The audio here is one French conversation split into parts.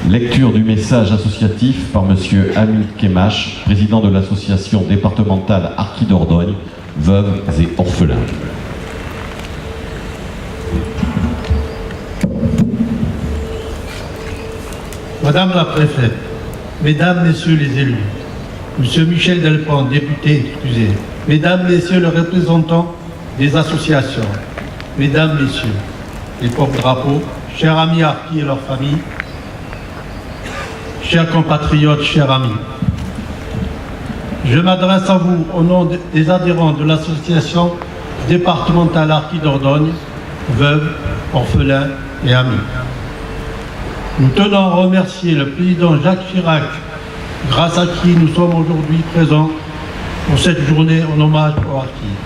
Lecture du message associatif par M. Hamid Kemache, président de l'association départementale Harkis Dordogne, veuves et orphelins. Madame la préfète, Mesdames, Messieurs les élus, Monsieur Michel Delpont, député excusez, Mesdames, Messieurs les représentants des associations, Mesdames, Messieurs les porte-drapeaux, chers amis harkis et leurs familles, chers compatriotes, chers amis, je m'adresse à vous au nom des adhérents de l'association départementale Harkis Dordogne, veuves, orphelins et amis. Nous tenons à remercier le président Jacques Chirac, grâce à qui nous sommes aujourd'hui présents pour cette journée en hommage aux harkis.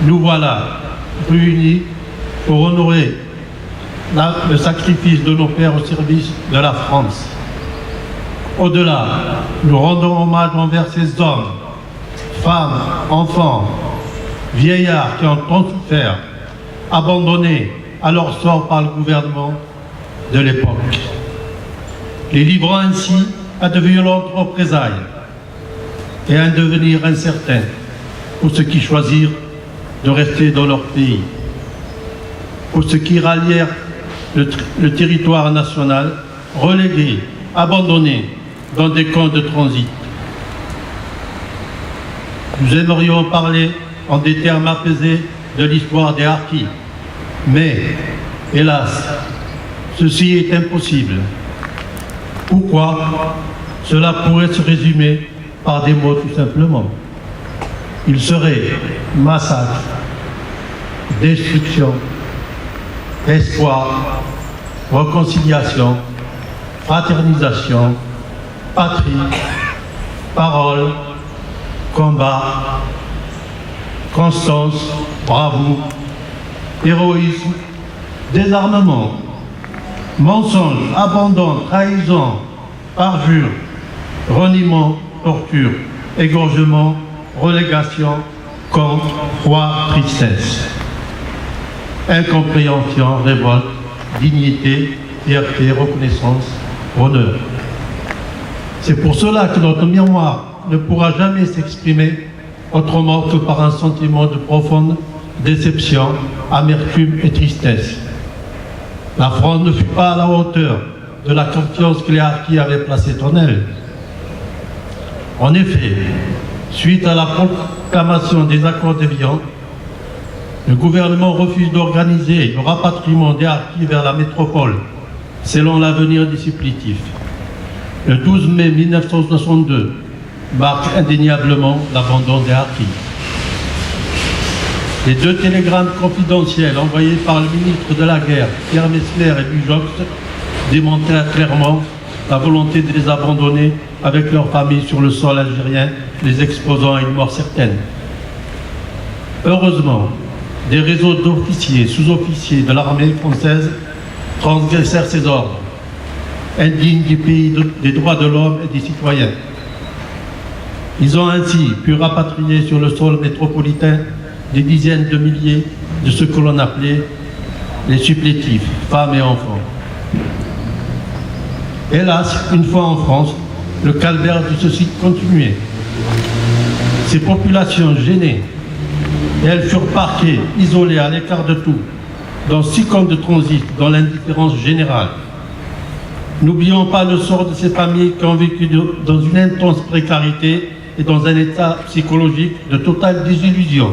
Nous voilà réunis pour honorer le sacrifice de nos pères au service de la France. Au-delà, nous rendons hommage envers ces hommes, femmes, enfants, vieillards qui ont tant souffert, abandonnés à leur sort par le gouvernement de l'époque, les livrant ainsi à de violentes représailles et à un devenir incertain pour ceux qui choisirent de rester dans leur pays, pour ceux qui rallièrent le territoire national, relégués, abandonnés dans des camps de transit. Nous aimerions parler en des termes apaisés de l'histoire des harkis, mais hélas, ceci est impossible. Pourquoi? Cela pourrait se résumer par des mots tout simplement. Il serait massacre, destruction, espoir, réconciliation, fraternisation, patrie, parole, combat, constance, bravoure, héroïsme, désarmement, mensonge, abandon, trahison, parjure, reniement, torture, égorgement, relégation, contre, foi, tristesse, incompréhension, révolte, dignité, fierté, reconnaissance, honneur. C'est pour cela que notre mémoire ne pourra jamais s'exprimer autrement que par un sentiment de profonde déception, amertume et tristesse. La France ne fut pas à la hauteur de la confiance que les harkis avaient placée en elle. En effet, suite à la proclamation des accords d'Évian, le gouvernement refuse d'organiser le rapatriement des harkis vers la métropole, selon l'avenir disciplitif. Le 12 mai 1962 marque indéniablement l'abandon des harkis. Les deux télégrammes confidentiels envoyés par le ministre de la Guerre, Pierre Messler et Bujox, démontrèrent clairement la volonté de les abandonner avec leurs familles sur le sol algérien, les exposant à une mort certaine. Heureusement, des réseaux d'officiers, sous-officiers de l'armée française transgressèrent ces ordres, indignes du pays des droits de l'homme et des citoyens. Ils ont ainsi pu rapatrier sur le sol métropolitain des dizaines de milliers de ce que l'on appelait les supplétifs, femmes et enfants. Hélas, une fois en France, le calvaire de ceux-ci continuait. Ces populations gênées, et elles furent parquées, isolées, à l'écart de tout, dans 6 camps de transit, dans l'indifférence générale. N'oublions pas le sort de ces familles qui ont vécu dans une intense précarité et dans un état psychologique de totale désillusion.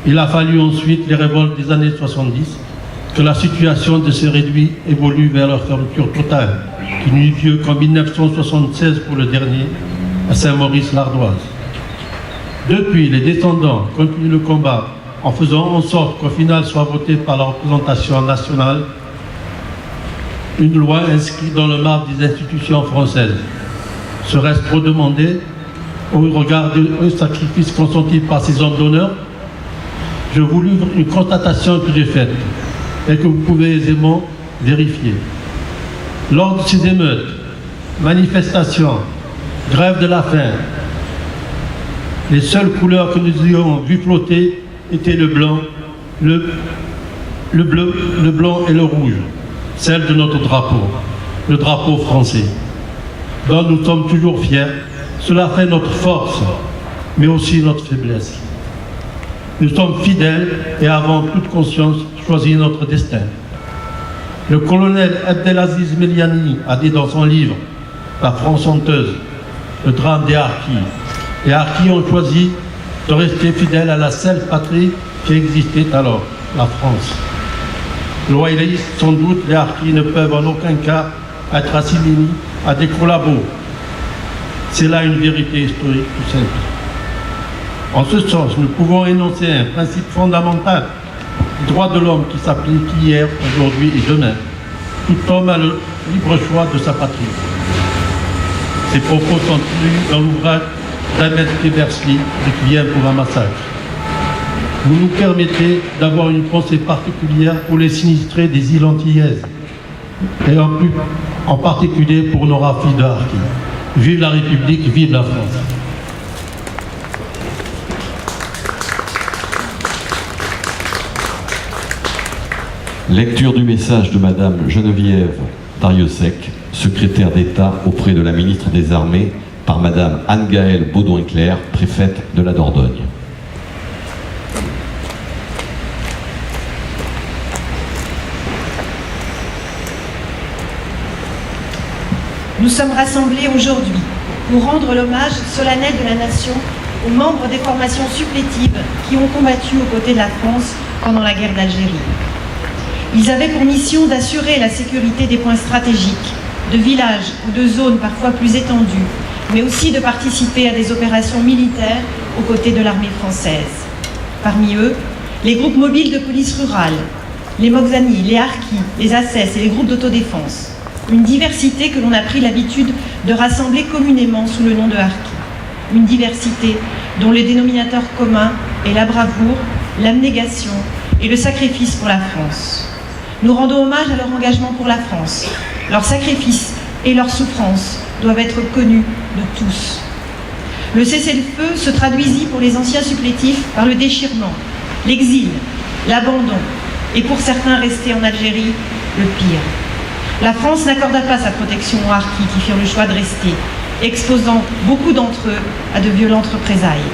Il a fallu ensuite les révoltes des années 70 que la situation de ces réduits évolue vers leur fermeture totale, qui n'eut lieu qu'en 1976 pour le dernier, à Saint-Maurice-l'Ardoise. Depuis, les descendants continuent le combat en faisant en sorte qu'au final soit votée par la représentation nationale une loi inscrite dans le marbre des institutions françaises. Serait-ce trop demandé au regard du sacrifice consenti par ces hommes d'honneur? Je vous livre une constatation que j'ai faite et que vous pouvez aisément vérifier. Lors de ces émeutes, manifestations, grèves de la faim, les seules couleurs que nous ayons vues flotter étaient le blanc, le bleu, le blanc et le rouge. celle de notre drapeau, le drapeau français, dont nous sommes toujours fiers. Cela fait notre force, mais aussi notre faiblesse. Nous sommes fidèles et avons toute conscience choisi notre destin. Le colonel Abdelaziz Meliani a dit dans son livre « La France honteuse », le drame des Harkis. Les Harkis ont choisi de rester fidèles à la seule patrie qui existait alors, la France. Loyalistes, sans doute, les Harkis ne peuvent en aucun cas être assimilés à des collabos. C'est là une vérité historique tout simple. En ce sens, nous pouvons énoncer un principe fondamental du droit de l'homme qui s'applique hier, aujourd'hui et demain. Tout homme a le libre choix de sa patrie. Ces propos sont tenus dans l'ouvrage d'Ahmed Kebersli, Requiem pour un massacre. Vous nous permettez d'avoir une pensée particulière pour les sinistrés des îles antillaises, et en particulier pour nos filles de Harkis. Vive la République, vive la France. Lecture du message de Madame Geneviève Dariussec, secrétaire d'État auprès de la ministre des Armées, par Madame Anne-Gaëlle Baudouin-Clerc, préfète de la Dordogne. Nous sommes rassemblés aujourd'hui pour rendre l'hommage solennel de la Nation aux membres des formations supplétives qui ont combattu aux côtés de la France pendant la guerre d'Algérie. Ils avaient pour mission d'assurer la sécurité des points stratégiques, de villages ou de zones parfois plus étendues, mais aussi de participer à des opérations militaires aux côtés de l'armée française. Parmi eux, les groupes mobiles de police rurale, les Moghzani, les Harkis, les Assès et les groupes d'autodéfense. Une diversité que l'on a pris l'habitude de rassembler communément sous le nom de Harkis. Une diversité dont le dénominateur commun est la bravoure, l'abnégation et le sacrifice pour la France. Nous rendons hommage à leur engagement pour la France. Leurs sacrifices et leurs souffrances doivent être connus de tous. Le cessez-le-feu se traduisit pour les anciens supplétifs par le déchirement, l'exil, l'abandon et pour certains restés en Algérie, le pire. La France n'accorda pas sa protection aux Harkis qui firent le choix de rester, exposant beaucoup d'entre eux à de violentes représailles.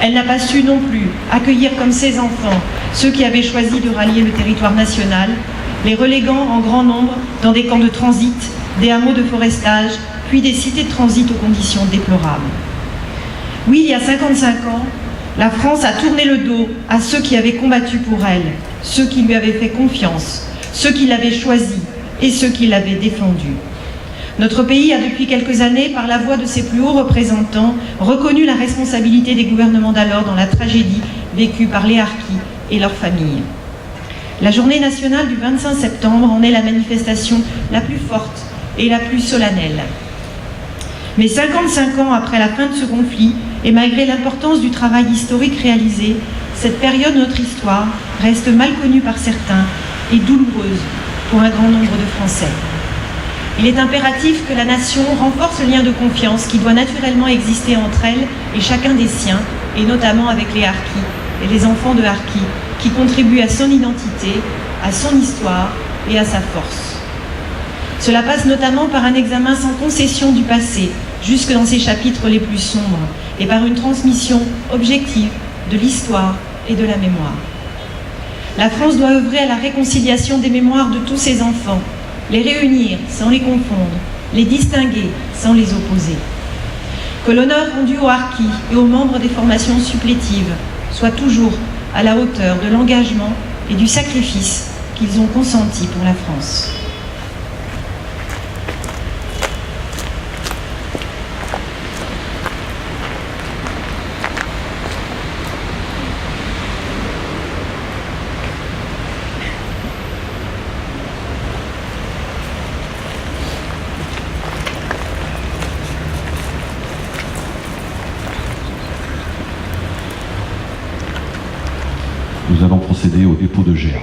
Elle n'a pas su non plus accueillir comme ses enfants ceux qui avaient choisi de rallier le territoire national, les reléguant en grand nombre dans des camps de transit, des hameaux de forestage, puis des cités de transit aux conditions déplorables. Oui, il y a 55 ans, la France a tourné le dos à ceux qui avaient combattu pour elle, ceux qui lui avaient fait confiance, ceux qui l'avaient choisi et ceux qui l'avaient défendu. Notre pays a depuis quelques années, par la voix de ses plus hauts représentants, reconnu la responsabilité des gouvernements d'alors dans la tragédie vécue par les Harkis et leurs familles. La journée nationale du 25 septembre en est la manifestation la plus forte et la plus solennelle. Mais 55 ans après la fin de ce conflit, et malgré l'importance du travail historique réalisé, cette période de notre histoire reste mal connue par certains et douloureuse pour un grand nombre de Français. Il est impératif que la nation renforce le lien de confiance qui doit naturellement exister entre elle et chacun des siens, et notamment avec les Harkis et les enfants de Harkis, qui contribuent à son identité, à son histoire et à sa force. Cela passe notamment par un examen sans concession du passé, jusque dans ses chapitres les plus sombres, et par une transmission objective de l'histoire et de la mémoire. La France doit œuvrer à la réconciliation des mémoires de tous ses enfants, les réunir sans les confondre, les distinguer sans les opposer. Que l'honneur rendu aux Harkis et aux membres des formations supplétives soit toujours à la hauteur de l'engagement et du sacrifice qu'ils ont consenti pour la France. Nous allons procéder au dépôt de gerbe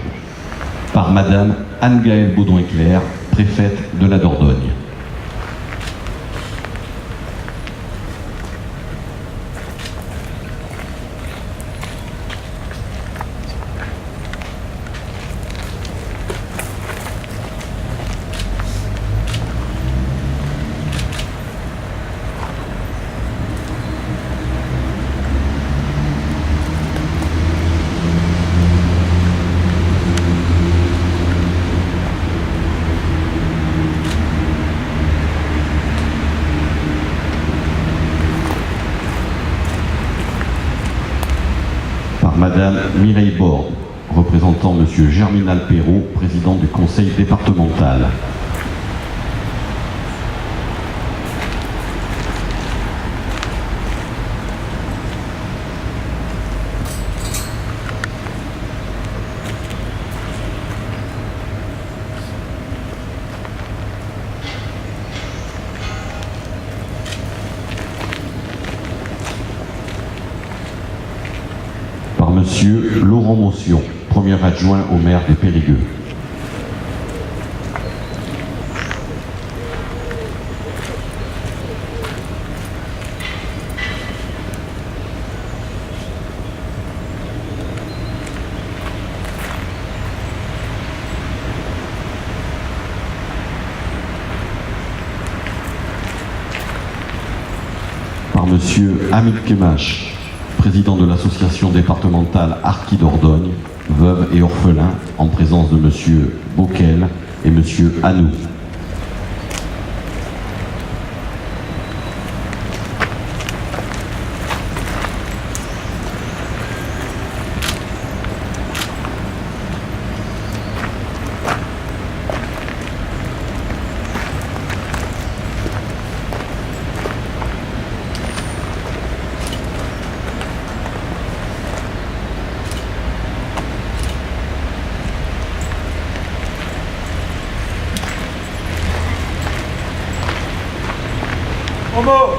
par Madame Anne-Gaëlle Baudouin-Clerc, préfète de la Dordogne. Madame Mireille Borde, représentant Monsieur Germinal Perrault, président du conseil départemental. Par Monsieur Laurent Motion, premier adjoint au maire des Périgueux. Par Monsieur Hamid Kemache, président de l'association départementale Harkis d'Ordogne, veuve et orphelin, en présence de Monsieur Bockel et Monsieur Hanou. Bravo!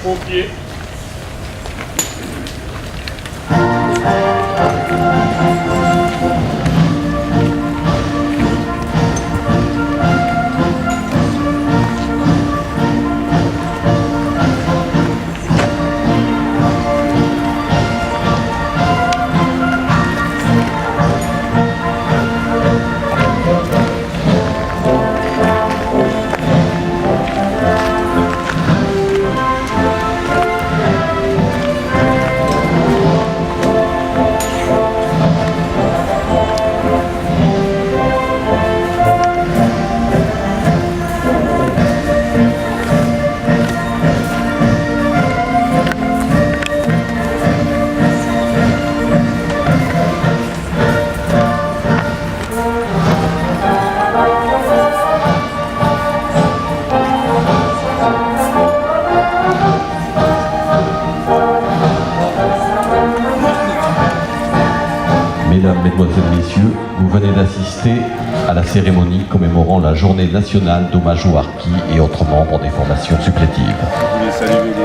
Pompier. Mesdames, Mesdemoiselles, Messieurs, vous venez d'assister à la cérémonie commémorant la Journée nationale d'hommage aux harkis et autres membres des formations supplétives. Je voulais saluer